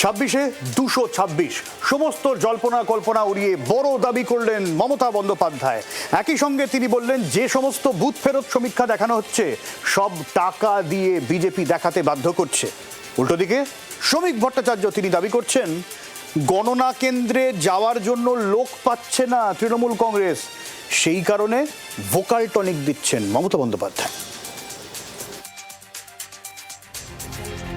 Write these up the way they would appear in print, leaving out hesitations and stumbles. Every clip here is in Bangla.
ছাব্বিশে 226 সমস্ত জল্পনা কল্পনা উড়িয়ে বড় দাবি করলেন মমতা বন্দ্যোপাধ্যায়। একই সঙ্গে তিনি বললেন, যে সমস্ত বুথ ফেরত সমীক্ষা দেখানো হচ্ছে সব টাকা দিয়ে বিজেপি দেখাতে বাধ্য করছে। উল্টো দিকে শ্রমিক ভট্টাচার্য তিনি দাবি করছেন, গণনা কেন্দ্রে যাওয়ার জন্য লোক পাচ্ছে না তৃণমূল কংগ্রেস, সেই কারণে ভোকাল টনিক দিচ্ছেন মমতা বন্দ্যোপাধ্যায়।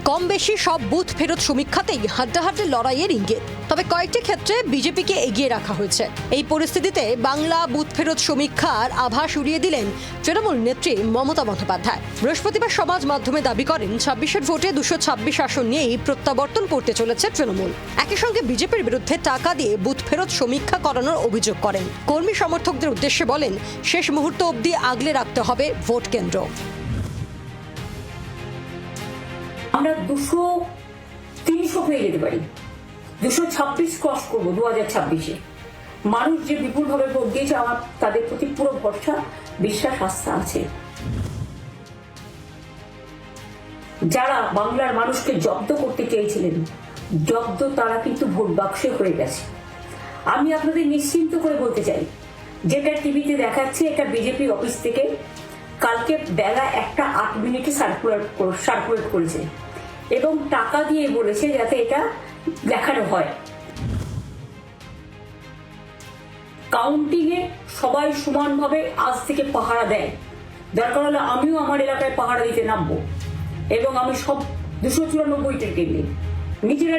কম বেশি সব বুথ ফেরত সমীক্ষাতেই হাড্ডাহাড্ডি লড়াইয়ের ইঙ্গিত, তবে কয়েকটি ক্ষেত্রে বিজেপিকে এগিয়ে রাখা হয়েছে। এই পরিস্থিতিতে বাংলা বুথ ফেরত সমীক্ষার আভাস উড়িয়ে দিলেন তৃণমূল নেত্রী মমতা বন্দ্যোপাধ্যায়। বৃহস্পতিবার সমাজ মাধ্যমে দাবি করেন, 26-এর ভোটে 226 আসন নিয়েই প্রত্যাবর্তন করতে চলেছে তৃণমূল। একই সঙ্গে বিজেপির বিরুদ্ধে টাকা দিয়ে বুথ ফেরত সমীক্ষা করানোর অভিযোগ করেন। কর্মী সমর্থকদের উদ্দেশ্যে বলেন, শেষ মুহূর্ত অবধি আগলে রাখতে হবে ভোট কেন্দ্র। আমরা 200-300 পেয়ে যেতে পারি, 226 ক্রস করবো 2026-এ। মানুষ যে বিপুলভাবে ভোট দিয়েছে, আমার তাদের প্রতি পুরো ভরসা, বিশ্বাস, আস্থা আছে। যারা বাংলার মানুষকে জব্দ করতে চেয়েছিলেন, জব্দ তারা কিন্তু ভোট বাক্সে হয়ে গেছে। আমি আপনাদের নিশ্চিন্ত করে বলতে চাই, যেটা টিভিতে দেখাচ্ছে এটা বিজেপি অফিস থেকে কালকে বেলা 1:08 সার্কুলেট করেছে এবং টাকা দিয়ে বলেছে যাতে এটা দেখানো হয়। কাউন্টিং এ সবাই সমানভাবে আজ থেকে পাহারা দেয়। দরকার হলে আমিও আমার এলাকায় পাহারা দিতে নামবো এবং আমি সব 294টা কেন্দ্রে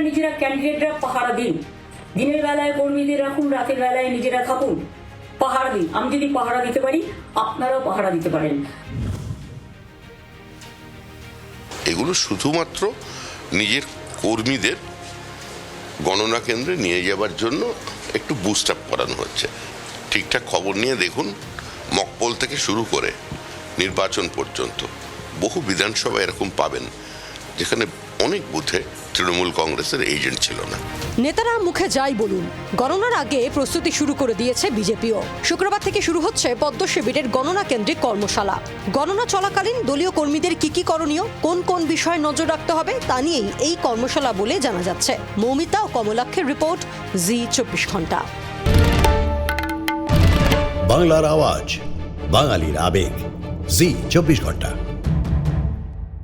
নিজেরা ক্যান্ডিডেটরা পাহারা দিন। দিনের বেলায় কর্মীদের রাখুন, রাতের বেলায় নিজেরা থাকুন, পাহারা দিন। আমি যদি পাহারা দিতে পারি, আপনারাও পাহারা দিতে পারেন। এগুলো শুধুমাত্র নিজের কর্মীদের গণনা কেন্দ্রে নিয়ে যাবার জন্য একটু বুস্ট আপ করানো হচ্ছে। ঠিকঠাক খবর নিয়ে দেখুন, মকপল থেকে শুরু করে নির্বাচন পর্যন্ত বহু বিধানসভা এরকম পাবেন যেখানে অনেক বুথে তৃণমূল কংগ্রেসের এজেন্ট ছিল না। নেতারা মুখে যাই বলুন, গণনার আগে প্রস্তুতি শুরু করে দিয়েছে বিজেপিও। শুক্রবার থেকে শুরু হচ্ছে পদ্ম শিবিরের গণনা কেন্দ্রিক কর্মশালা। গণনা চলাকালীন দলীয় কর্মীদের কি করণীয়, কোন কোন বিষয়ে নজর রাখতে হবে তা নিয়েই এই কর্মশালা বলে জানা যাচ্ছে। মৌমিতা ও কমলাক্ষের রিপোর্ট, জি 24 ঘন্টা। বাংলার আওয়াজ, বাঙালির আবেগ, জি 24 ঘন্টা।